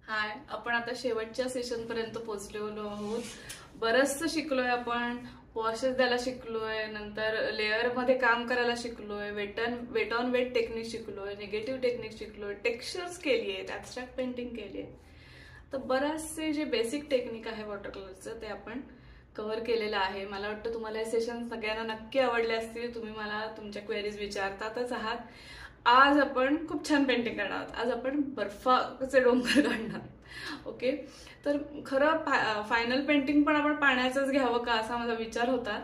हाय, आपण आता शेवटच्या सेशन पर्यंत पोहोचलेलो आहोत. बरंचसं शिकलोय आपण. वॉशेस द्यायला शिकलोय, नंतर लेअर मध्ये काम करायला शिकलोय, वेट ऑन वेट टेक्निक शिकलोय, निगेटिव्ह टेक्निक शिकलोय, टेक्स्चर्स केली आहेत, ऍब्स्ट्रॅक्ट पेंटिंग केली आहे. तर बरेचसे जे बेसिक टेक्निक आहे वॉटर कलरचं ते आपण कव्हर केलेलं आहे. मला वाटतं तुम्हाला हे सेशन सगळ्यांना नक्की आवडले असतील. तुम्ही मला तुमच्या क्वेरीज विचारतातच आहात. आज आपण खूप छान पेंटिंग करणार आहोत. आज आपण बर्फाचे डोंगर काढणार. ओके, तर खरं फायनल पेंटिंग पण आपण पाण्याचंच घ्यावं का असा माझा विचार होता,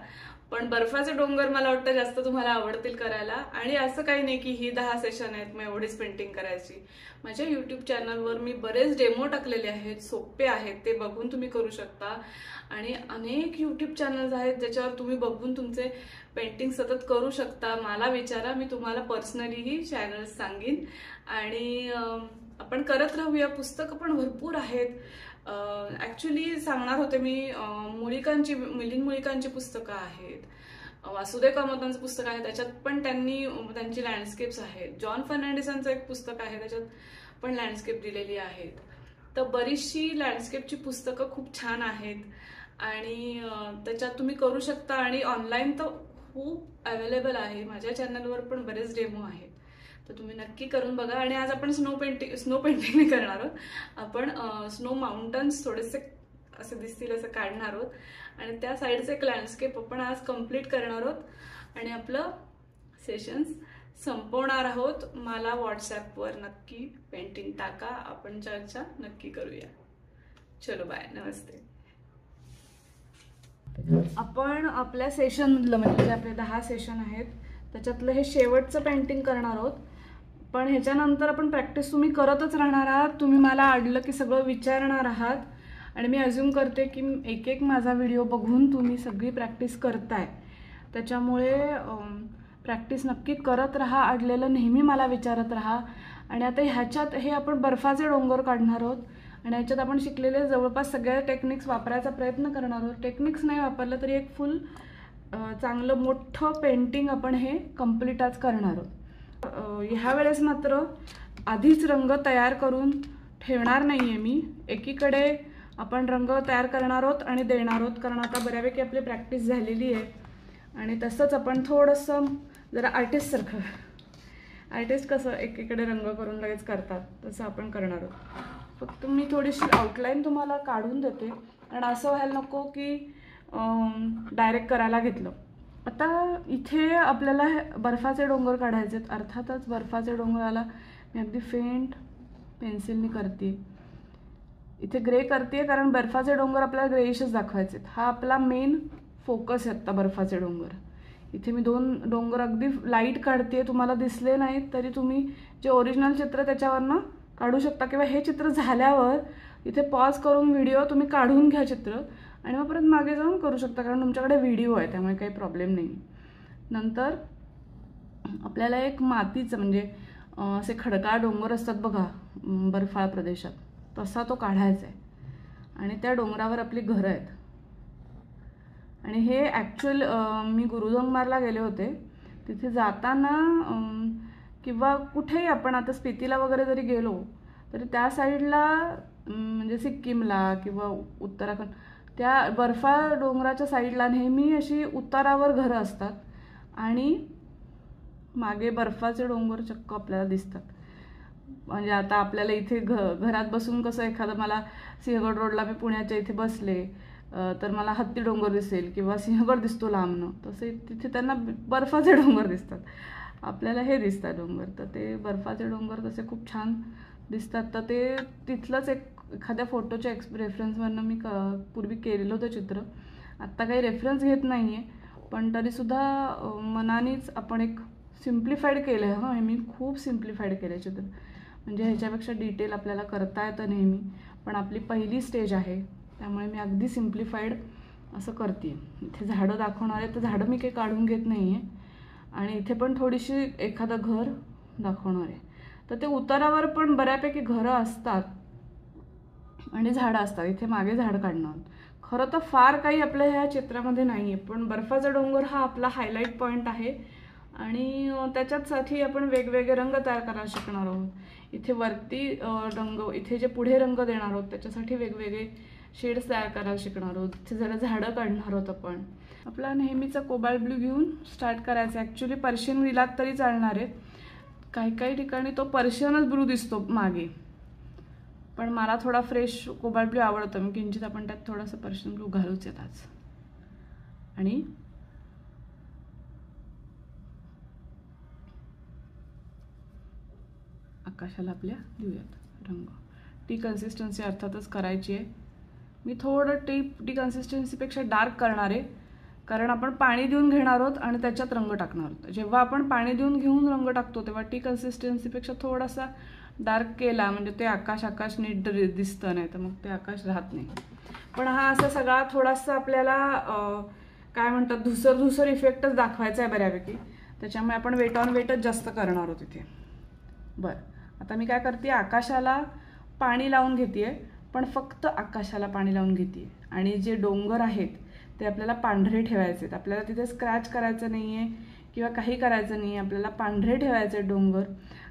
पण बर्फाचे डोंगर मला वाटतं जास्त तुम्हाला आवडतील करायला. आणि असं काही नाही की ही 10 सेशन आहेत मग एवढीच पेंटिंग करायची. माझ्या यूट्यूब चॅनलवर मी बरेच डेमो टाकलेले आहेत, सोपे आहेत, ते बघून तुम्ही करू शकता. आणि अनेक यूट्यूब चॅनल्स आहेत ज्याच्यावर तुम्ही बघून तुमचे पेंटिंग सतत करू शकता. मला विचारा, मी तुम्हाला पर्सनलीही चॅनल्स सांगेन. आणि आपण करत राहूया. पुस्तकं पण भरपूर आहेत. ऍक्च्युली सांगणार होते मी, मिलिंद मुळीकांची पुस्तकं आहेत, वासुदेव कामतांचं पुस्तक आहे, त्याच्यात पण त्यांची लँडस्केप्स आहेत. जॉन फर्नांडिसांचं एक पुस्तक आहे, त्याच्यात पण लँडस्केप दिलेली आहेत. तर बरीचशी लँडस्केपची पुस्तकं खूप छान आहेत आणि त्याच्यात तुम्ही करू शकता. आणि ऑनलाईन तर खूप अवेलेबल आहे. माझ्या चॅनलवर पण बरेच डेमो आहेत, तर तुम्ही नक्की करून बघा. आणि आज आपण स्नो पेंटिंग नाही करणार आहोत. आपण स्नो माउंटन्स थोडेसे असे दिसतील असं काढणार आहोत आणि त्या साईडचं एक लँडस्केप आपण आज कम्प्लीट करणार आहोत आणि आपलं सेशन्स संपवणार आहोत. मला व्हॉट्सॲपवर नक्की पेंटिंग टाका, आपण चर्चा नक्की करूया. चलो बाय, नमस्ते. आपण आपल्या सेशनमधलं म्हणजे जे आपले 10 सेशन आहेत त्याच्यातलं हे शेवटचं पेंटिंग करणार आहोत. पण ह्याच्यानंतर आपण प्रॅक्टिस तुम्ही करतच राहणार आहात. तुम्ही मला अडलं की सगळं विचारणार आहात आणि मी अज्युम करते की एक एक माझा व्हिडिओ बघून तुम्ही सगळी प्रॅक्टिस करताय. त्याच्यामुळे प्रॅक्टिस नक्की करत राहा. अडलेलं नेहमी मला विचारत राहा. आणि आता ह्याच्यात हे आपण बर्फाचे डोंगर काढणार आहोत आणि ह्याच्यात आपण शिकलेले जवळपास सगळ्या टेक्निक्स वापरायचा प्रयत्न करणार आहोत. टेक्निक्स नाही वापरलं तरी एक फुल चांगलं मोठं पेंटिंग आपण हे कम्प्लीट आज करणार आहोत. ह्या वेळेस मात्र आधीच रंग तयार करून ठेवणार नाही आहे मी. एकीकडे आपण रंग तयार करणार आहोत आणि देणार आहोत, कारण आता बऱ्यापैकी आपली प्रॅक्टिस झालेली आहे. आणि तसंच आपण थोडंसं जरा आर्टिस्ट कसं एकीकडे रंग करून लगेच करतात तसं आपण करणार आहोत. फक्त मी थोडीशी आउटलाईन तुम्हाला काढून देते, कारण असं व्हायला नको की डायरेक्ट करायला घेतलं. आता इथे आपल्याला बर्फाचे डोंगर काढायचे आहेत. अर्थातच बर्फाचे डोंगराला मी अगदी फेंट पेन्सिलनी करते. इथे ग्रे करते कारण बर्फाचे डोंगर आपल्याला ग्रेइशच दाखवायचे आहेत. हा आपला मेन फोकस आहे आता बर्फाचे डोंगर. इथे मी 2 डोंगर अगदी लाईट काढते. तुम्हाला दिसले नाहीत तरी तुम्ही जे ओरिजिनल चित्र त्याच्यावरनं काढू शकता, किंवा हे चित्र झाल्यावर इथे पॉज करून व्हिडिओ तुम्ही काढून घ्या चित्र आणि मग परत मागे जाऊन करू शकता, कारण तुमच्याकडे व्हिडिओ आहे त्यामुळे काही प्रॉब्लेम नाही. नंतर आपल्याला एक मातीचं म्हणजे असे खडकाळ डोंगर असतात बघा बर्फाळ प्रदेशात, तसा तो काढायचा आहे. आणि त्या डोंगरावर आपली घरं आहेत. आणि हे ॲक्च्युअल मी गुरुदंगमारला गेले होते, तिथे जाताना किंवा कुठेही आपण आता स्पितीला वगैरे जरी गेलो तरी त्या साईडला म्हणजे सिक्कीमला किंवा उत्तराखंड त्या बर्फाळ डोंगराच्या साईडला नेहमी अशी उतारावर घरं असतात आणि मागे बर्फाचे डोंगर चक्क आपल्याला दिसतात. म्हणजे आता आपल्याला इथे घरात बसून कसं एखादं मला सिंहगड रोडला मी पुण्याच्या इथे बसले तर मला हत्ती डोंगर दिसेल किंवा सिंहगड दिसतो लांबनं, तसे तिथे त्यांना बर्फाचे डोंगर दिसतात. आपल्याला हे दिसतात डोंगर, तर ते बर्फाचे डोंगर तसे खूप छान दिसतात. तर ते तिथलंच एखाद्या फोटोच्या रेफरन्सवरनं मी पूर्वी केलेलं होतं चित्र. आत्ता काही रेफरन्स घेत नाही आहे, पण तरीसुद्धा मनानेच आपण एक सिम्प्लिफाईड केलं आहे. हां, हे मी खूप सिम्प्लिफाईड केलं आहे चित्र, म्हणजे ह्याच्यापेक्षा डिटेल आपल्याला करता येतं नेहमी, पण आपली पहिली स्टेज आहे त्यामुळे मी अगदी सिम्प्लिफाईड असं करते. इथे झाडं दाखवणार आहे तर झाडं मी काही काढून घेत नाही आहे. आणि इथे पण थोडीशी एखादं घर दाखवणार आहे. तर ते उतारावर पण बऱ्यापैकी घरं असतात आणि झाडं असतात. इथे मागे झाड काढणार. खरं तर फार काही आपल्या ह्या चित्रामध्ये नाही आहे, पण बर्फाचा डोंगर हा आपला हायलाईट पॉईंट आहे आणि त्याच्यासाठी आपण वेगवेगळे रंग तयार करायला शिकणार आहोत. इथे वरती रंग, इथे जे पुढे रंग देणार आहोत त्याच्यासाठी वेगवेगळे शेड्स तयार करायला शिकणार आहोत. इथे जरा झाडं काढणार आहोत आपण. आपला नेहमीचा कोबाल्ट ब्लू घेऊन स्टार्ट करायचा. ॲक्च्युली पर्शियन दिलात तरी चालणार आहे. काही काही ठिकाणी तो पर्शियनच ब्लू दिसतो मागे, पण मला थोडा फ्रेश कोबाल्ट ब्लू आवडतो. मी किंचित आपण त्यात थोडासा पर्शियन ब्लू घालूच येत आज. आणि आकाशाला आपल्या देऊयात रंग. टी कन्सिस्टन्सी अर्थातच करायची आहे. मी थोडं टी कन्सिस्टन्सीपेक्षा डार्क करणार आहे, कारण आपण पाणी देऊन घेणार आहोत आणि त्याच्यात रंग टाकणार आहोत. जेव्हा आपण पाणी देऊन घेऊन रंग टाकतो तेव्हा टी कन्सिस्टन्सीपेक्षा थोडासा डार्क केला म्हणजे ते आकाश नीट दिसतं, नाही तर मग ते आकाश राहत नाही. पण हा असा सगळा थोडासा आपल्याला काय म्हणतात धुसर इफेक्टच दाखवायचा आहे बऱ्यापैकी. त्याच्यामुळे आपण वेट ऑन वेटच जास्त करणार आहोत इथे. बरं, आता मी काय करते, आकाशाला पाणी लावून घेते, पण फक्त आकाशाला पाणी लावून घेते. आणि जे डोंगर आहेत ते आपल्याला पांढरे ठेवायचे आहेत. आपल्याला तिथे स्क्रॅच करायचं नाही आहे किंवा काही करायचं नाही आहे, आपल्याला पांढरे ठेवायचे डोंगर.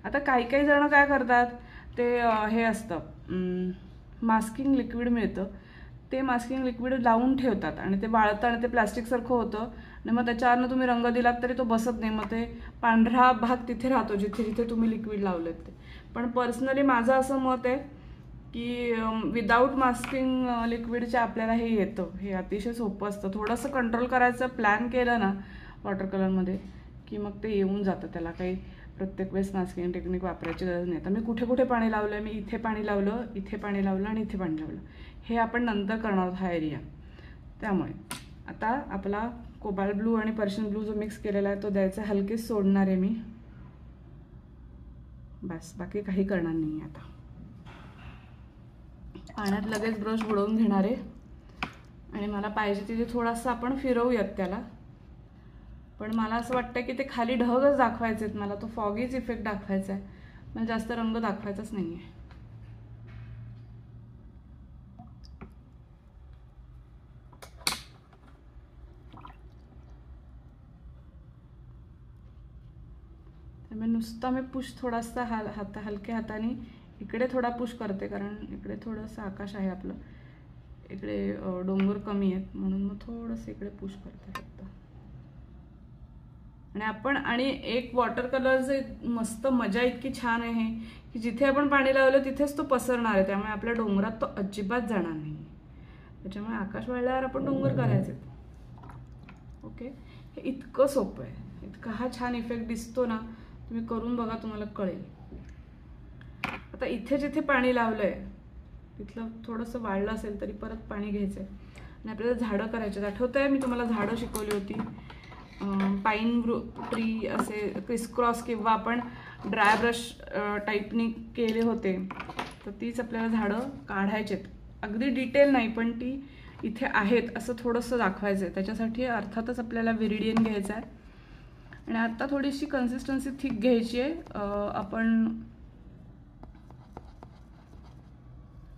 आता काही जण काय करतात, ते हे असतं मास्किंग लिक्विड मिळतं, ते मास्किंग लिक्विड लावून ठेवतात आणि ते वाळतं आणि ते प्लॅस्टिकसारखं होतं आणि मग त्याच्यावरनं तुम्ही रंग दिलात तरी तो बसत नाही. मग ते पांढरा भाग तिथे राहतो जिथे जिथे तुम्ही लिक्विड लावलेत ते. पण पर्सनली माझं असं मत आहे की विदाऊट मास्किंग लिक्विडच्या आपल्याला हे येतं. हे अतिशय सोपं असतं. थोडंसं कंट्रोल करायचं प्लॅन केलं ना वॉटर कलरमध्ये की मग ते येऊन जातं. त्याला काही प्रत्येक वेळेस मास्किंग टेक्निक वापरायची गरज नाही. तर मी कुठे कुठे पाणी लावलं आहे, मी इथे पाणी लावलं, इथे पाणी लावलं आणि इथे पाणी लावलं. हे आपण नंतर करणार आहोत हा एरिया. त्यामुळे आता आपला कोबाल्ट ब्लू आणि पर्शियन ब्लू जो मिक्स केलेला आहे तो द्यायचा, हलकेच सोडणार आहे मी, बस बाकी काही करणार नाही. आता पाण्यात लगेच ब्रश बुडवून घेणार आहे आणि मला पाहिजे तिथे थोडासा आपण फिरवूयात त्याला. पण मला असं वाटतं की ते खाली ढगच दाखवायचे आहेत, मला तो फॉगीच इफेक्ट दाखवायचा आहे, मला जास्त रंग दाखवायचाच नाही आहे. त्यामुळे नुसता मी पुश थोडासा हलक्या हाताने इकडे थोडा पुश करते, कारण इकडे थोडंसं आकाश आहे आपलं, इकडे डोंगर कमी आहेत म्हणून मग थोडंसं इकडे पुश करते फक्त. आणि एक वॉटर कलरचे मस्त मजा इतकी छान आहे की जिथे आपण पाणी लावलं तिथेच तो पसरणार आहे. त्यामुळे आपल्या डोंगरात तो अजिबात जाणार नाही. त्याच्यामुळे आकाश वाळल्यावर आपण डोंगर करायचे. ओके, हे इतकं सोपं आहे. इतका हा छान इफेक्ट दिसतो ना, तुम्ही करून बघा, तुम्हाला कळेल. आता इथे जिथे पाणी लावलं आहे तिथलं थोडंसं वाळलं असेल तरी परत पाणी घ्यायचं आहे आणि आपल्याला झाडं करायचे. आठवतं आहे मी तुम्हाला झाडं शिकवली होती, पाईन ट्री असे क्रिसक्रॉस किंवा आपण ड्राय ब्रश टाईपनी केले होते. तर तीच आपल्याला झाडं काढायची आहेत. अगदी डिटेल नाही पण ती इथे आहेत असं थोडंसं दाखवायचं आहे. त्याच्यासाठी अर्थातच आपल्याला विरिडियन घ्यायचं आहे. आणि आता थोडीशी कन्सिस्टन्सी थिक घ्यायची आहे. आपण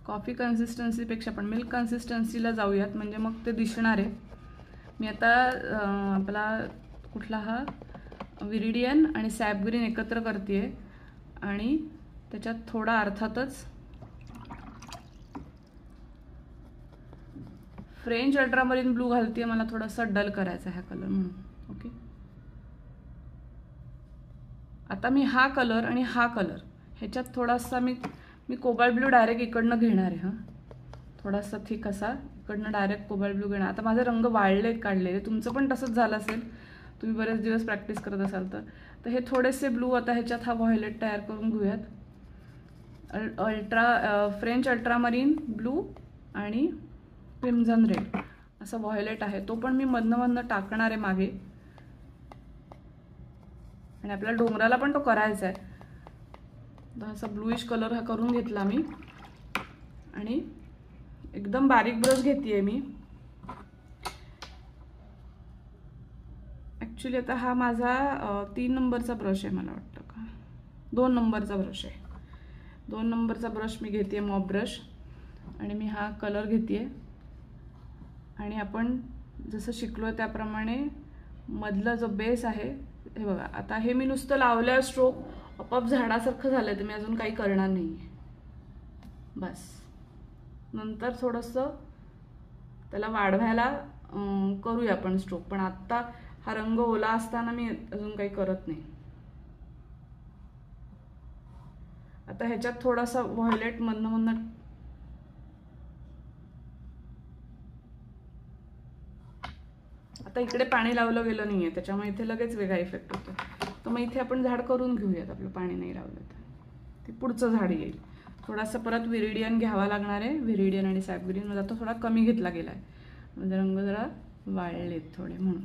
कॉफी कन्सिस्टन्सीपेक्षा आपण मिल्क कन्सिस्टन्सीला जाऊयात, म्हणजे मग ते दिसणार आहे. मी आता आपला कुठला हा विरिडियन आणि सॅप ग्रीन एकत्र करते आहे आणि त्याच्यात थोडा अर्थातच फ्रेंच अल्ट्रामरीन ब्लू घालते. मला थोडासा डल करायचा हा कलर म्हणून. ओके, आता मी हा कलर आणि हा कलर ह्याच्यात थोडासा मी कोबाल्ट ब्लू डायरेक्ट इकडनं घेणार आहे. हां, थोडासा थिक असा इकडनं डायरेक्ट कोबाल्ट ब्लू घेणार. आता माझे रंग वाळलेत काढलेले, तुमचं पण तसंच झालं असेल, तुम्ही बरेच दिवस प्रॅक्टिस करत असाल तर हे थोडेसे ब्लू आता ह्याच्यात हा व्हायलेट तयार करून घेऊयात. फ्रेंच अल्ट्रामरीन ब्लू आणि क्रिम्झन रेड असं व्हायलेट आहे, तो पण मी मधनं टाकणार आहे मागे. आणि आपल्याला डोंगराला पण तो करायचा आहे. असा ब्लूइश कलर हा करून घेतला मी आणि एकदम बारीक ब्रश घेते मी. ॲक्च्युली आता हा माझा 3 नंबरचा ब्रश आहे, मला वाटतं का 2 नंबरचा ब्रश आहे. 2 नंबरचा ब्रश मी घेते, मॉप ब्रश, आणि मी हा कलर घेते. आणि आपण जसं शिकलो आहे त्याप्रमाणे मधला जो बेस आहे हे बघा. आता हे मी नुसतं लावल्यावर स्ट्रोक आपोआप झाडासारखं झालं तर मी अजून काही करणार नाही आहे. बस नंतर थोडंसं त्याला वाढवायला करूया आपण स्ट्रोक, पण आत्ता हा रंग ओला असताना मी अजून काही करत नाही. आता ह्याच्यात थोडासा व्हायलेट मधनं आता इकडे पाणी लावलं गेलं नाहीये त्याच्यामुळे इथे लगेच वेगळा इफेक्ट होतो. तर मग इथे आपण झाड करून घेऊयात, आपलं पाणी नाही लावलं तर ते पुढचं झाड येईल. थोडासा परत विरिडियन घ्यावा लागणार आहे. विरिडियन आणि सॅफग्रीन मध्ये आता थोडा कमी घेतला गेला आहे, म्हणजे रंग जरा वाळलेत थोडे म्हणून.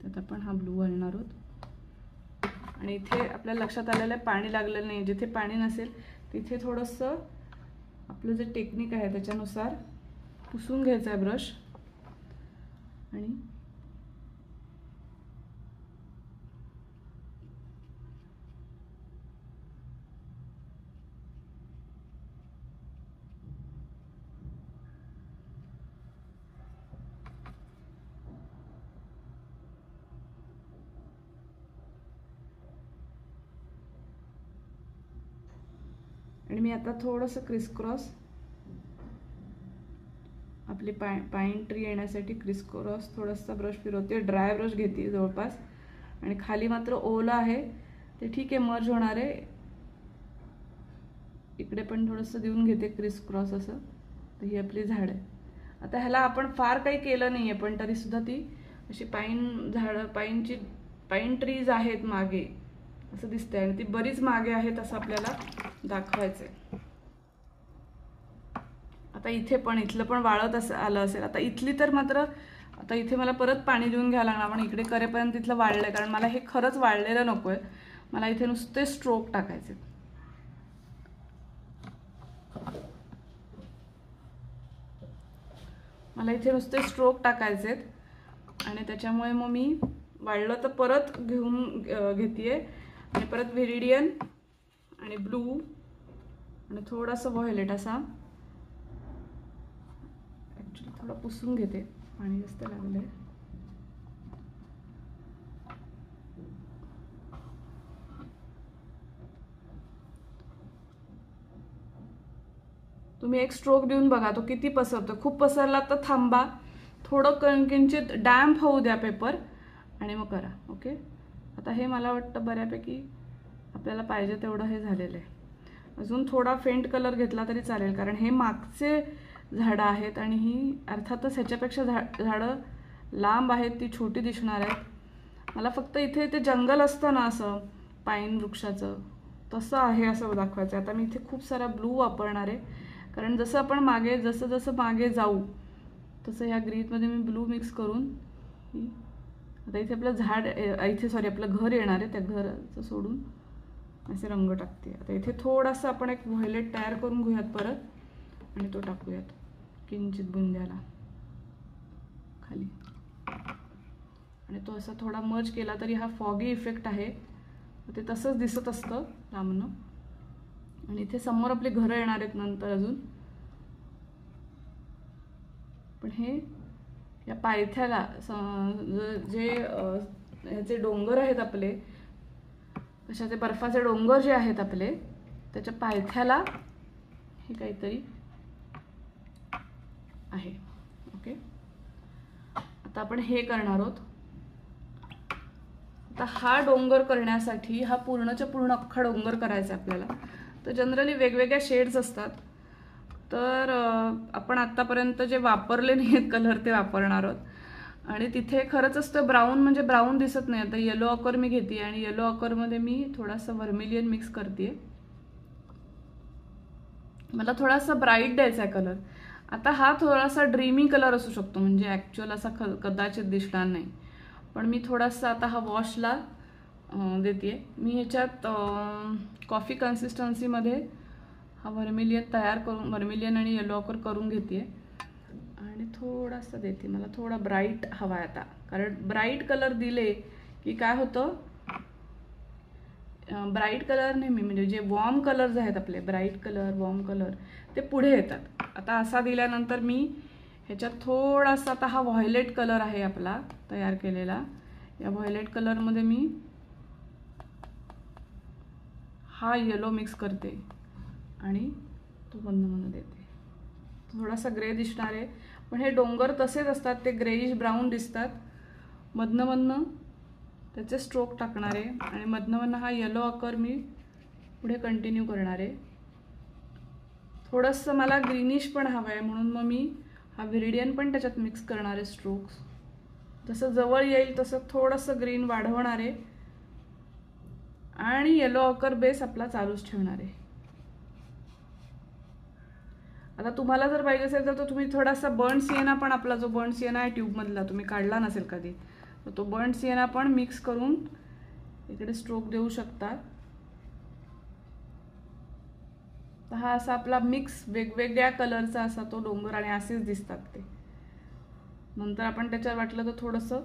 त्यात आपण हा ब्लू घालणार आहोत. आणि इथे आपल्या लक्षात आलेलं आहे पाणी लागलेलं नाही. जिथे पाणी नसेल तिथे थोडंसं आपलं जे टेक्निक आहे त्याच्यानुसार पुसून घ्यायचं आहे ब्रश. आणि मी आता थोडंसं क्रिसक्रॉस आपली पाईन ट्री येण्यासाठी क्रिसक्रॉस थोडासा ब्रश फिरवते. ड्राय ब्रश घेते जवळपास, आणि खाली मात्र ओलं आहे ते ठीक आहे, मर्ज होणार आहे. इकडे पण थोडंसं देऊन घेते क्रिसक्रॉस असं. तर ही आपली झाड आहे. आता ह्याला आपण फार काही केलं नाही आहे, पण तरीसुद्धा ती अशी पाईन ट्रीज आहेत मागे असं दिसतंय, आणि ती बरीच मागे आहेत असं आपल्याला दाखवायचंय. आता इथे पण इथलं पण वाळत आलं असेल. आता इथली तर मात्र आता इथे मला परत पाणी देऊन घ्यायला लागणार, पण इकडे करेपर्यंत तिथलं वाळलंय, कारण मला हे खरंच वाळलेलं नकोय. मला इथे नुसते स्ट्रोक टाकायचे. आणि त्याच्यामुळे मग मी वाळलं तर परत घेतीये, आणि परत व्हिरिडियन आणि ब्लू आणि थोडासा व्हायलेट असा ॲक्च्युली थोडा पुसून घेते, पाणी जास्त लागलंय. तुम्ही एक स्ट्रोक देऊन बघा तो किती पसरतो. खूप पसरला तर थांबा, थोडं किंचित डॅम्प होऊ द्या पेपर, आणि मग करा. ओके, आता हे मला वाटतं बऱ्यापैकी आपल्याला पाहिजे तेवढं हे झालेलं आहे. अजून थोडा फेंट कलर घेतला तरी चालेल, कारण हे मागचे झाडं आहेत आणि ही अर्थातच ह्याच्यापेक्षा झाडं लांब आहेत, ती छोटी दिसणार आहेत. मला फक्त इथे ते जंगल असतं ना असं पाईन वृक्षाचं, तसं आहे असं दाखवायचं. आता मी इथे खूप सारा ब्लू वापरणार आहे, कारण जसं आपण जसं मागे जाऊ तसं ह्या ग्रीनमध्ये मी ब्लू मिक्स करून आता इथे आपलं आपलं घर येणार आहे, त्या घराचं सोडून असे रंग टाकते. आता इथे थोडासा आपण एक व्हायलेट तयार करून घेऊयात परत, आणि तो टाकूयात किंचित बुंद्याला खाली, आणि तो असा थोडा मर्ज केला तरी हा फॉगी इफेक्ट आहे, ते तसंच दिसत असतं लांबनं. आणि इथे समोर आपली घरं येणार आहेत नंतर अजून, पण हे या पायथ्याला जे ह्याचे डोंगर आहेत आपले, कशाचे बर्फाचे डोंगर जे आहेत आपले, त्याच्या पायथ्याला हे काहीतरी आहे. ओके, आता आपण हे करणार आहोत. आता हा डोंगर करण्यासाठी हा पूर्णच्या पूर्ण अख्खा डोंगर करायचा आपल्याला. तर जनरली वेगवेगळ्या शेड्स असतात, तर आपण आत्तापर्यंत जे वापरले नाही आहेत कलर ते वापरणार आहोत. आणि तिथे खरंच असतं ब्राऊन, म्हणजे ब्राऊन दिसत नाही. आता येलो ऑकर मी घेते, आणि येलो ऑकरमध्ये मी थोडासा व्हर्मिलियन मिक्स करते. मला थोडासा ब्राईट द्यायचा आहे कलर. आता हा थोडासा ड्रीमी कलर असू शकतो, म्हणजे ॲक्च्युअल असा कदाचित दिसणार नाही, पण मी थोडासा आता हा वॉशला देते. मी ह्याच्यात कॉफी कन्सिस्टन्सीमध्ये हा व्हर्मिलियन आणि येलो ऑकर करून घेते, आणि थोडासा देते. मला थोडा ब्राईट हवा आहे आता, कारण ब्राईट कलर दिले की काय होतं, ब्राईट कलर नेहमी म्हणजे जे वॉर्म कलर्स आहेत आपले, ब्राईट कलर वॉर्म कलर, ते पुढे येतात. आता असा दिल्यानंतर मी ह्याच्यात थोडासा, आता हा व्हायलेट कलर आहे आपला तयार केलेला, या व्हायलेट कलरमध्ये मी हा येलो मिक्स करते आणि तो मधनं देते. थोडासा ग्रे दिसणार आहे, पण हे डोंगर तसेच असतात, ते ग्रेइश ब्राऊन दिसतात. मधनं त्याचे स्ट्रोक टाकणार आहे आणि मधनं हा येलो आकार मी पुढे कंटिन्यू करणार आहे. थोडंसं मला ग्रीनिश पण हवं आहे, म्हणून मग मी हा व्हिरिडियन पण त्याच्यात मिक्स करणार आहे. स्ट्रोक्स जसं जवळ येईल तसं थोडंसं ग्रीन वाढवणार आहे आणि येलो ऑकर बेस आपला चालूच ठेवणार आहे. आता तुम्हाला जर पाहिजे असेल तर तुम्ही थोडासा बर्न सिएना पण, आपला जो बर्न सिएना आहे ट्यूबमधला, तुम्ही काढला नसेल कधी, तर तो बर्न सिएना पण मिक्स करून इकडे स्ट्रोक देऊ शकता. तर हा असा आपला मिक्स वेगवेगळ्या कलरचा असा तो डोंगर आणि असेच दिसतात ते. नंतर आपण त्याच्यावर वाटलं तर थोडंसं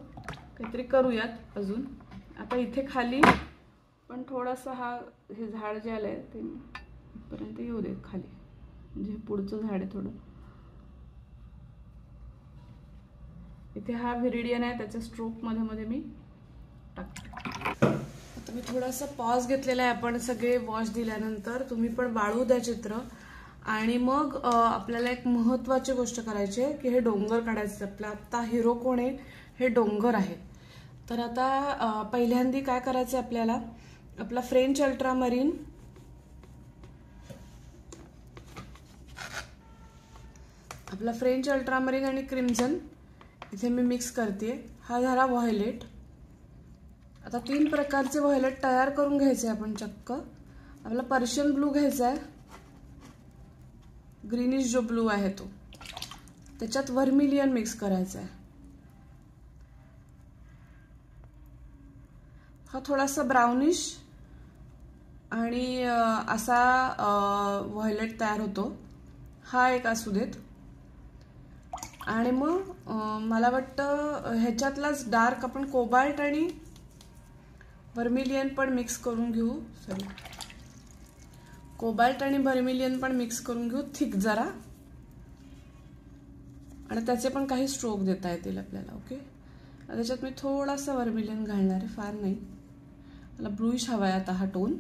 काहीतरी करूयात अजून. आता इथे खाली पण थोडंसं हे झाड जे आलंय ते इथपर्यंत येऊ दे खाली, म्हणजे पुढचं झाड आहे थोडं. इथे हा व्हिरिडियन आहे, त्याच्या स्ट्रोक मध्ये मी टाकते. आता मी थोडासा पॉज घेतलेला आहे. आपण सगळे वॉश दिल्यानंतर तुम्ही पण वाळू द्या चित्र. आणि मग आपल्याला एक महत्त्वाची गोष्ट करायची आहे की हे डोंगर काढायचं. आपला आता हिरो कोण आहे? हे डोंगर आहे. तर आता पहिल्यांदी काय करायचं आहे आपल्याला, आपला फ्रेंच अल्ट्रामरीन आणि क्रिम्झन इथे मी मिक्स करते. हा झाला व्हायलेट. आता 3 प्रकारचे व्हायलेट तयार करून घ्यायचे आपण चक्क. आपला पर्शियन ब्लू घ्यायचा आहे, ग्रीनिश जो ब्लू आहे तो, त्याच्यात व्हर्मिलियन मिक्स करायचा आहे. हा थोडासा ब्राउनिश आणि असा व्हायलेट तयार होतो. हा एक असू देत. आणि मग मला वाटतं ह्याच्यातलाच डार्क आपण कोबाल्ट आणि व्हर्मिलियन पण मिक्स करून घेऊ. कोबाल्ट आणि व्हर्मिलियन पण मिक्स करून घेऊ थिक जरा, आणि त्याचे पण काही स्ट्रोक देता येतील आपल्याला. ओके, त्याच्यात मी थोडासा व्हर्मिलियन घालणार आहे, फार नाही. मला ब्लूइश हवा आहे आता हा टोन.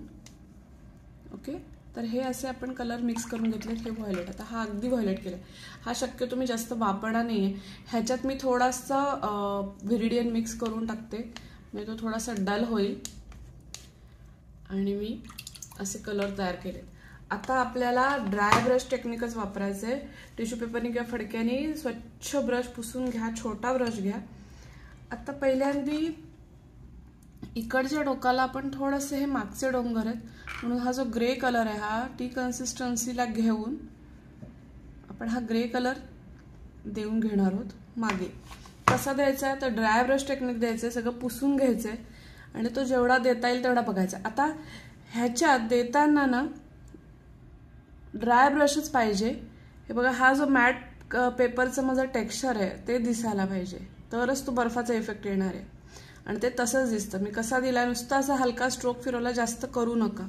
ओके, तर हे असे आपण कलर मिक्स करून घेतले. हे व्हायलेट, आता हा अगदी व्हायलेट केलाय. हा शक्यतो मी जास्त वापरणार नाहीये. ह्याच्यात मी थोडासा व्हिरिडियन मिक्स करून टाकते, म्हणजे तो थोडासा डल होईल. आणि मी असे कलर तयार केले. आता आपल्याला ड्राय ब्रश टेक्निकच वापरायचं आहे. टिश्यू पेपरने किंवा फडक्याने स्वच्छ ब्रश पुसून घ्या, छोटा ब्रश घ्या. आता पहिल्यांदी इकडच्या डोकाला आपण थोडंसं, हे मागचे डोंगर आहेत म्हणून हा जो ग्रे कलर आहे हा टी कन्सिस्टन्सीला घेऊन आपण हा ग्रे कलर देऊन घेणार आहोत मागे. कसा द्यायचा आहे तर ड्राय ब्रश टेक्निक द्यायचं आहे, सगळं पुसून घ्यायचं आहे आणि तो जेवढा देता येईल तेवढा बघायचा. आता ह्याच्यात देताना ना ड्राय ब्रशच पाहिजे. हे बघा, हा जो मॅट पेपरचं माझं टेक्स्चर आहे ते दिसायला पाहिजे, तरच तो बर्फाचा इफेक्ट येणार आहे. आणि ते तसंच दिसतं. मी कसा दिला, नुसता असा हलका स्ट्रोक फिरवला, जास्त करू नका.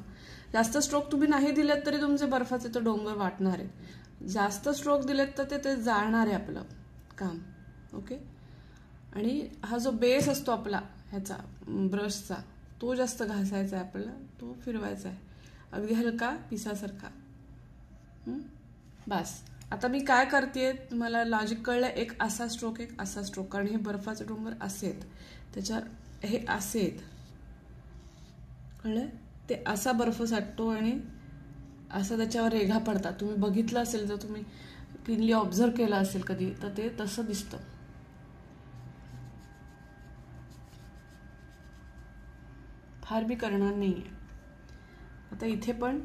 जास्त स्ट्रोक तुम्ही नाही दिलेत तरी तुमचे बर्फाचे तो डोंगर वाटणार आहेत. जास्त स्ट्रोक दिलेत तर ते जाणार आहे आपलं काम. ओके, आणि हा जो बेस असतो आपला ह्याचा ब्रशचा, तो जास्त घासायचा आहे आपल्याला, तो फिरवायचा आहे अगदी हलका पिसासारखा. बस. आता मी काय करते, तुम्हाला लॉजिक कळलं. एक असा स्ट्रोक, एक असा स्ट्रोक, कारण हे बर्फाचे डोंगर असे आहेत, त्याच्या हे असे आहेत, कळलं? ते असा बर्फ साठतो आणि असं त्याच्यावर रेघा पडतात. तुम्ही बघितलं असेल, जर तुम्ही क्लीनली ऑब्झर्व केलं असेल कधी, तर ते तसं दिसतं. फार मी करणार नाहीये. आता इथे पण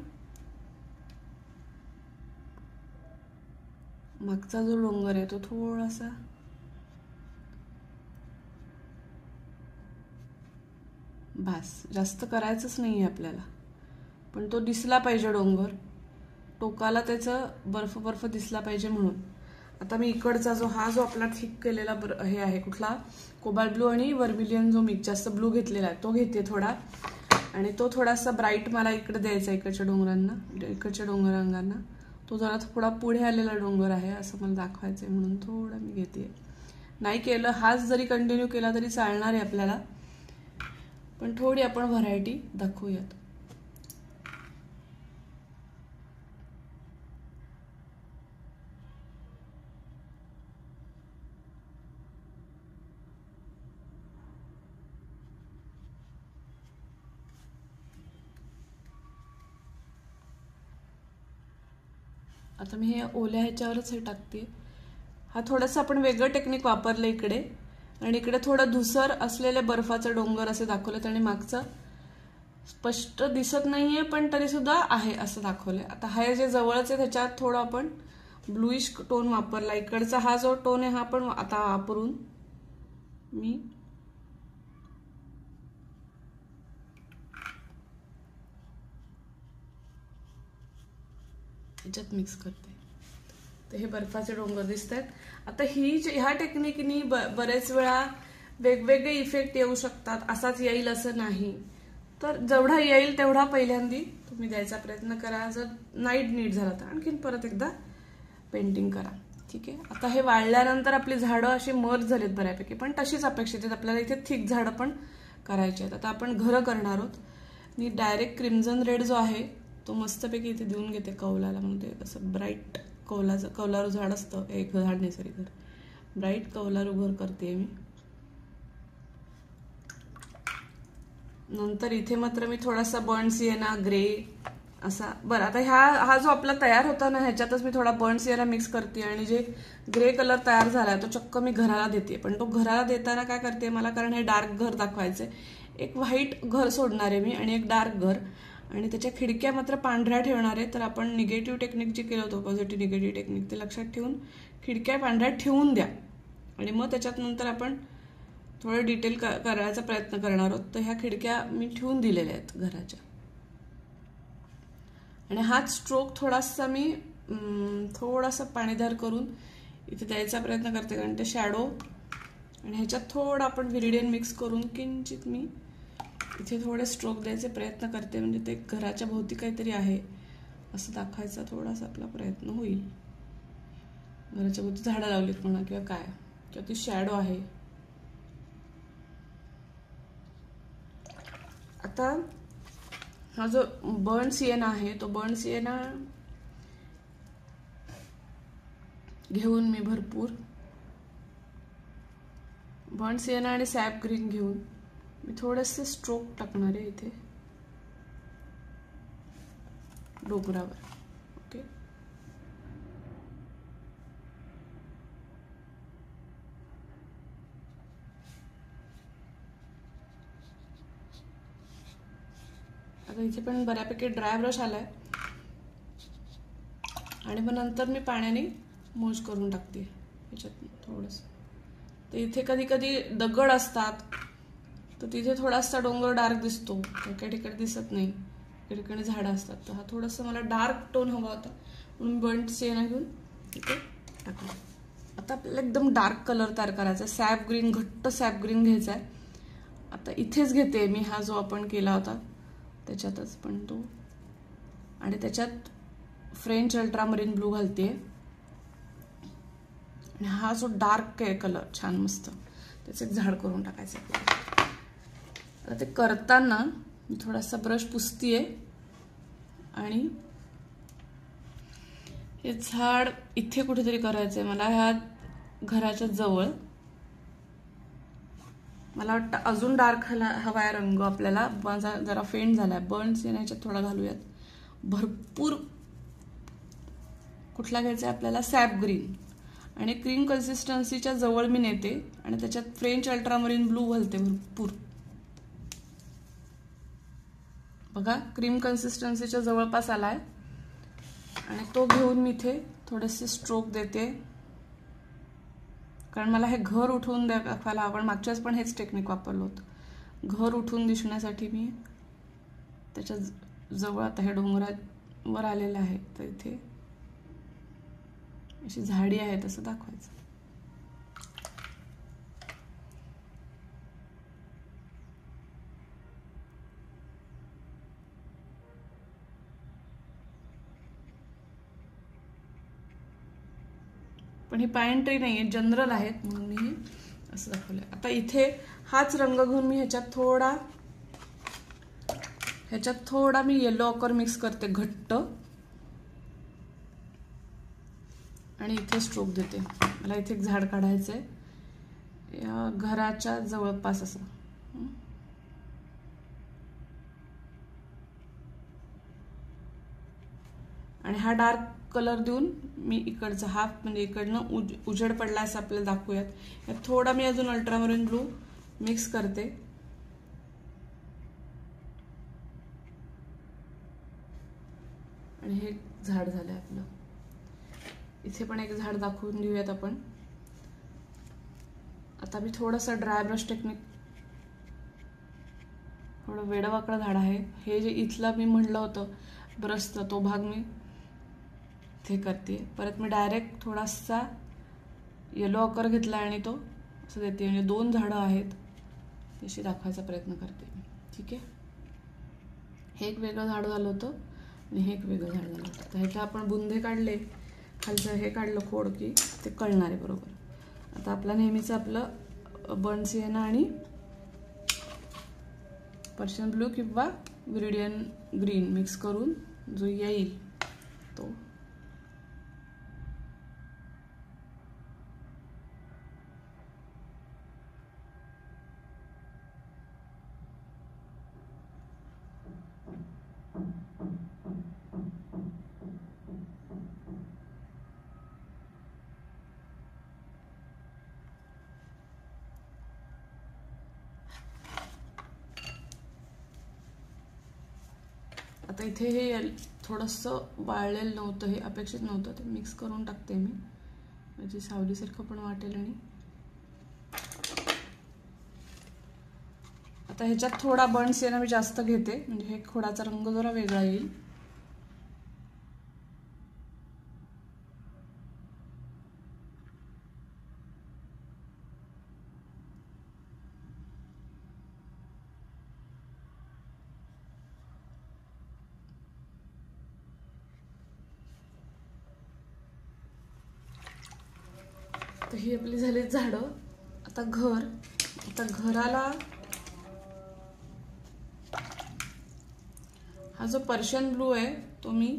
मागचा जो डोंगर आहे तो थोडासा बस, जास्त करायचंच नाहीये आपल्याला, पण तो दिसला पाहिजे डोंगर, टोकाला त्याचं बर्फ बर्फ दिसला पाहिजे म्हणून. आता मी इकडचा जो आपला थिक केलेला हे आहे, कुठला कोबाल्ट ब्लू आणि व्हर्मिलियन जो मिक्स जास्त ब्लू घेतलेला आहे तो घेते थोडा, आणि तो थोडासा ब्राईट मला इकडे द्यायचा, इकडच्या डोंगरांना. तो जरा थोडा पुढे आलेला डोंगर आहे असं मला दाखवायचंय म्हणून थोडा मी घेते. नाही केलं, हाच जरी कंटिन्यू केला तरी चालणार आहे आपल्याला, पण थोडी आपण व्हरायटी दाखवूयात. आता मी हे ओल्या ह्याच्यावरच हे टाकते. हा थोडासा आपण वेगळं टेक्निक वापरलं इकडे, आणि इकडे थोडं धुसर असलेले बर्फाचे डोंगर असे दाखवलेत आणि मागचं स्पष्ट दिसत नाहीये पण तरी सुद्धा आहे असं दाखवलंय. आता हा जे जवळच आहे त्याच्यात थोडं आपण ब्लूइश टोन वापरला. इकडचा हा जो टोन आहे हा पण आता वापरून मी याच्यात मिक्स करते. तर हे बर्फाचे डोंगर दिसत आहेत. आता ह्या टेक्निकनी बरेच वेळा वेगवेगळे इफेक्ट येऊ शकतात, असाच येईल असं नाही. तर जेवढा येईल तेवढा पहिल्यांदा तुम्ही द्यायचा प्रयत्न करा. जर नाही नीट झाला तर आणखीन परत एकदा पेंटिंग करा. ठीक आहे. आता हे वाळल्यानंतर आपली झाडं अशी मर्ज झालीत बऱ्यापैकी, पण तशीच अपेक्षित आहेत आपल्याला. इथे थिक झाडं पण करायची आहेत. आता आपण घरं करणार आहोत. मी डायरेक्ट क्रिम्झन रेड जो आहे तो मस्तपैकी इथे देऊन घेते कौलाला. म्हणजे असं ब्राईट कौलारू झाड असतं, एक झाड नाही सॉरी घर, ब्राईट कौलारू घर करते मी. नंतर इथे मात्र मी थोडासा बर्न सिएना ग्रे असा, बरं आता हा जो आपला तयार होता ना ह्याच्यातच मी थोडा बर्न सिएना मिक्स करते आणि जे ग्रे कलर तयार झालाय तो चक्क मी घराला देते. पण तो घराला देताना काय करते, मला कारण हे डार्क घर दाखवायचंय, एक व्हाईट घर सोडणार आहे मी आणि एक डार्क घर, आणि त्याच्या खिडक्या मात्र पांढऱ्या ठेवणार आहे. तर आपण निगेटिव्ह टेक्निक जे केलं होतं, पॉझिटिव्ह निगेटिव्ह टेक्निक, ते लक्षात ठेवून खिडक्या पांढऱ्या ठेवून द्या आणि मग त्याच्यात नंतर आपण थोडं डिटेल करायचा प्रयत्न करणार आहोत. तर ह्या खिडक्या मी ठेवून दिलेल्या आहेत घराच्या, आणि हाच स्ट्रोक थोडासा मी थोडासा पाणीदार करून इथे द्यायचा प्रयत्न करते, कारण ते शॅडो आणि ह्याच्यात थोडं आपण विरिडियन मिक्स करून किंचित मी इथे थोडे स्ट्रोक द्यायचे प्रयत्न करते. म्हणजे ते घराच्या भोवती काहीतरी आहे असं दाखवायचा थोडासा आपला प्रयत्न होईल. घराच्या भोवती झाडं लावलीत म्हणा किंवा काय, किंवा ती शॅडो आहे. आता हा जो बर्न सिएना आहे तो बर्न सिएना घेऊन मी भरपूर बर्न सिएना आणि सॅप ग्रीन घेऊन मी थोडेसे स्ट्रोक टाकणार आहे इथे डोंगरावर. ओके, आता इथे पण बऱ्यापैकी ड्राय ब्रश आलाय आणि मग नंतर मी पाण्याने मोज करून टाकते ह्याच्यात थोडंसं. तर इथे कधी कधी दगड असतात तर तिथे थोडासा डोंगर डार्क दिसतो, काही ठिकाणी दिसत नाही, काही ठिकाणी झाडं असतात. तर हा थोडासा मला डार्क टोन हवा होता म्हणून बर्न सिएना घेऊन इथे टाकला. आता आपल्याला एकदम डार्क कलर तयार करायचा, सॅप ग्रीन, घट्ट सॅप ग्रीन घ्यायचा आहे. आता इथेच घेते मी हा जो आपण केला होता त्याच्यातच पण तो, आणि त्याच्यात फ्रेंच अल्ट्रामरीन ब्लू घालते आणि हा जो डार्क आहे कलर छान मस्त, त्याचं एक झाड करून टाकायचं आपल्याला. आता ते करताना मी थोडासा ब्रश पुसतीये आणि हे झाड इथे कुठेतरी करायचंय मला, ह्या घराच्या जवळ. मला वाटतं अजून डार्क हवाय रंग आपल्याला, माझा जरा फेंट झालाय. बर्न सिएना ह्याच्यात थोडा घालूयात भरपूर. कुठला घ्यायचा आहे आपल्याला, सॅप ग्रीन, आणि क्रीम कन्सिस्टन्सीच्या जवळ मी नेते आणि त्याच्यात फ्रेंच अल्ट्रामरीन ब्लू घालते भरपूर. बघा क्रीम कन्सिस्टन्सीच्या जवळपास आलाय आणि तो घेऊन मी इथे थोडेसे स्ट्रोक देते, कारण मला हे घर उठवून दाखवायला. आपण मागच्याच पण हेच टेक्निक वापरलं होतं, घर उठून दिसण्यासाठी मी त्याच्या जवळ. आता हे डोंगरावर आलेलं आहे तर इथे अशी झाडी आहे तसं दाखवायचं. पण ही पाईन ट्री नाहीये, जनरल आहेत म्हणून मी असं दाखवलंय. आता इथे हाच रंग घेऊन मी ह्याच्यात थोडा मी येलो ऑकर मिक्स करते घट्ट, आणि इथे स्ट्रोक देते. मला इथे एक झाड काढायचंय या घराच्या जवळपास असं. आणि हा डार्क कलर देऊन मी इकडचा हाफ म्हणजे इकडनं उजेड पडला असं आपल्याला दाखवूयात. यात थोडा मी अजून अल्ट्रामरीन ब्लू मिक्स करते. आणि हे झाड झालं आपलं. इथे पण एक झाड दाखवून देऊयात आपण. आता मी थोडासा ड्राय ब्रश टेक्निक, थोडं वेडवाकडं झाड आहे हे, जे इथलं मी म्हणलं होतं ब्रशचं तो भाग मी इथे करते. परत मी डायरेक्ट थोडासा येलो ऑकर घेतला आणि तो असं देते. म्हणजे 2 झाडं आहेत तशी दाखवायचा प्रयत्न करते. ठीक आहे, हे एक वेगळं झाड झालं होतं आणि हे एक वेगळं झाड झालं होतं. तर ह्याचे आपण बुंदे काढले, खालचं हे काढलं खोड की ते कळणार आहे बरोबर. आता आपला नेहमीचं आपलं बर्न सिएना आणि पर्शियन ब्लू किंवा व्हिरिडियन ग्रीन मिक्स करून जो येईल तो. आता इथे हे थोडंसं वाळलेलं नव्हतं, हे अपेक्षित नव्हतं, ते मिक्स करून टाकते मी म्हणजे सावलीसारखं पण वाटेल. आणि आता ह्याच्यात थोडा बर्न सिएना मी जास्त घेते म्हणजे हे खोडाचा रंग जरा वेगळा येईल. तर ही आपली झाली झाडं. आता घराला हा जो पर्शियन ब्लू आहे तो मी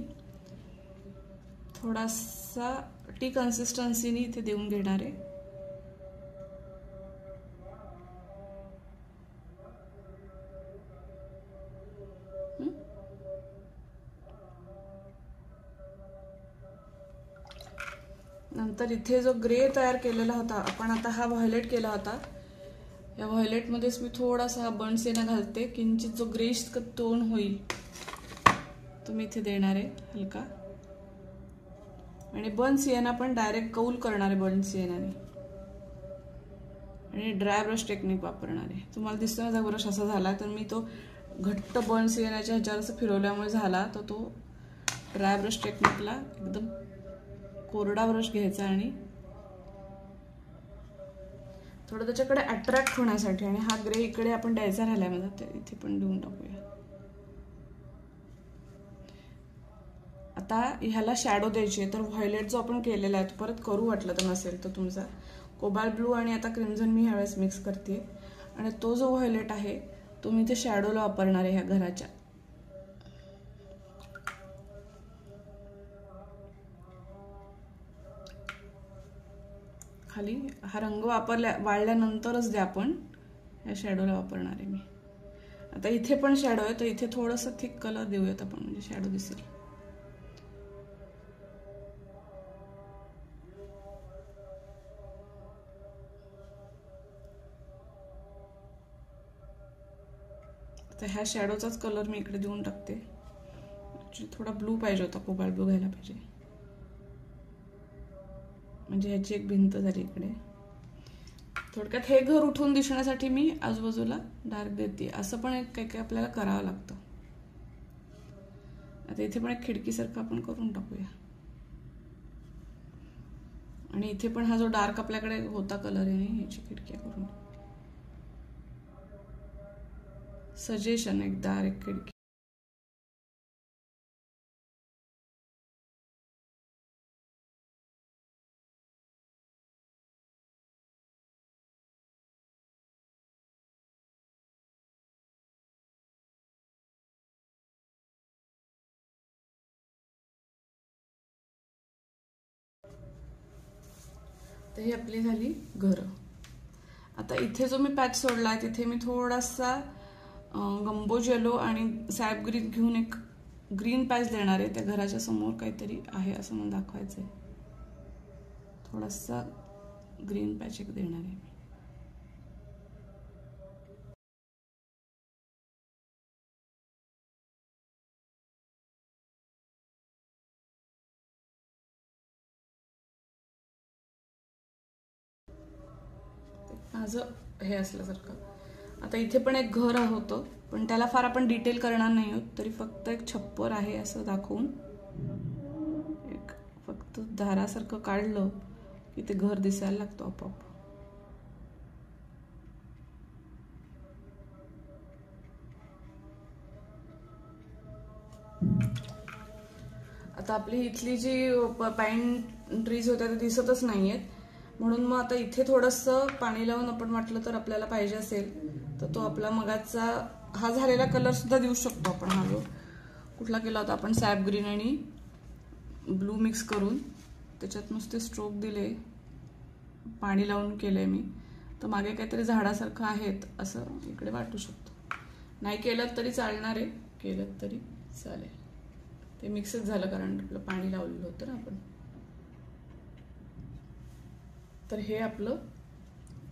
थोडासा टी कन्सिस्टन्सीने इथे देऊन घेणार आहे. नंतर इथे जो ग्रे तयार केलेला होता आपण, आता हा व्हायलेट केला होता, या व्हायलेटमध्येच मी थोडासा हा बर्न सिएना घालते. किंचित जो ग्रेश टोन होईल तो मी इथे देणार आहे हलका. आणि बर्न सिएना पण डायरेक्ट कौल करणार आहे बर्न सिएनाने आणि ड्राय ब्रश टेक्निक वापरणार आहे. तुम्हाला दिसतो माझा ब्रश असा झाला तर मी तो घट्ट बर्न सिएनाच्या ह्याच्यावर असं फिरवल्यामुळे झाला. तर तो ड्राय ब्रश टेक्निकला एकदम कोरडा ब्रश घ्यायचा आणि थोडं त्याच्याकडे अट्रॅक्ट होण्यासाठी. आणि हा ग्रे इकडे आपण द्यायचा राहिला माझा, ते इथे पण देऊन टाकूया. आता ह्याला शॅडो द्यायची आहे तर व्हायलेट जो आपण केलेला आहे तो परत करू वाटलं तर नसेल तर तुमचा कोबाल्ट ब्लू आणि आता क्रिम्झन मी ह्यावेळेस मिक्स करते. आणि तो जो व्हायलेट आहे तो मी ते शॅडोला वापरणार आहे ह्या घराच्या. खाली हा रंग वाळल्यानंतरच द्या आपण, या शॅडोला वापरणार आहे मी. आता इथे पण शॅडो आहे तर इथे थोडंसं थिक कलर देऊयात आपण म्हणजे शॅडो दिसेल. आता ह्या शॅडोचाच कलर मी इकडे देऊन टाकते. ॲक्च्युली थोडा ब्लू पाहिजे होता, कोबाल्ट ब्लू घ्यायला पाहिजे म्हणजे ह्याची एक भिंत झाली इकडे. थोडक्यात हे घर उठून दिसण्यासाठी मी आजूबाजूला डार्क देते. असं पण एक काही काही आपल्याला करावं लागतं. आता इथे पण एक खिडकीसारखं आपण करून टाकूया. आणि इथे पण हा जो डार्क आपल्याकडे होता कलर आहे ह्याची खिडक्या करून, सजेशन एक डार्क खिडकी. तर ही आपली झाली घरं. आता इथे जो मी पॅच सोडला आहे तिथे मी थोडासा गंबोज येलो आणि सॅप ग्रीन घेऊन एक ग्रीन पॅच देणार आहे. त्या घराच्या समोर काहीतरी आहे असं मला दाखवायचं आहे. थोडासा ग्रीन पॅच एक देणार आहे. माझं हे असल्यासारखं. आता इथे पण एक घर होतं, पण त्याला फार आपण डिटेल करणार नाही आहोत. तरी फक्त एक छप्पर आहे असं दाखवून एक फक्त दारासारखं काढलं की ते घर दिसायला लागतं आपोआप. आता आपली इथली जी पाईन ट्रीज होत्या त्या दिसतच नाहीयेत, म्हणून मग आता इथे थोडंसं पाणी लावून आपण वाटलं तर आपल्याला पाहिजे असेल तर तो आपला मगाचा हा झालेला कलर सुद्धा देऊ शकतो आपण. हा जो कुठला केला होता आपण सॅप ग्रीन आणि ब्लू मिक्स करून त्याच्यात नुसते स्ट्रोक दिले, पाणी लावून केलंय मी, तर मागे काहीतरी झाडासारखं आहेत असं इकडे वाटू शकतो. नाही केलं तरी चालणार आहे, केलं तरी चालेल. ते मिक्सच झालं कारण आपलं पाणी लावलेलं होतं ना आपण. तर हे आपलं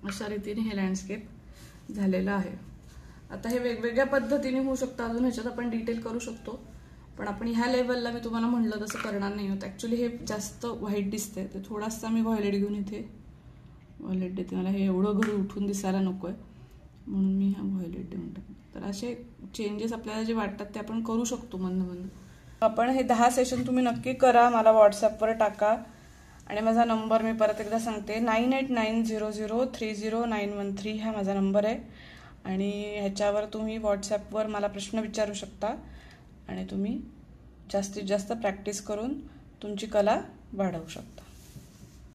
अशा रीतीने हे लँडस्केप झालेलं आहे. आता हे वेगवेगळ्या पद्धतीने होऊ शकतं, अजून ह्याच्यात आपण डिटेल करू शकतो, पण आपण ह्या लेवलला मी तुम्हाला म्हणलं तसं करणार नाही आहोत. ॲक्च्युली हे जास्त व्हाईट दिसतंय, ते थोडासा मी व्हायलेट घेऊन इथे व्हायलेट देते. मला हे एवढं घर उठून दिसायला नको आहे म्हणून मी हा व्हायलेट देऊन टाकते. तर असे चेंजेस आपल्याला जे वाटतात ते आपण करू शकतो मधनं. आपण हे 10 सेशन तुम्ही नक्की करा, मला व्हॉट्सॲपवर टाका. आणि माझा नंबर मी परत एकदा सांगते, 9890030913 हा माझा नंबर आहे. आणि ह्याच्यावर तुम्ही व्हॉट्सॲपवर मला प्रश्न विचारू शकता आणि तुम्ही जास्तीत जास्त प्रॅक्टिस करून तुमची कला वाढवू शकता.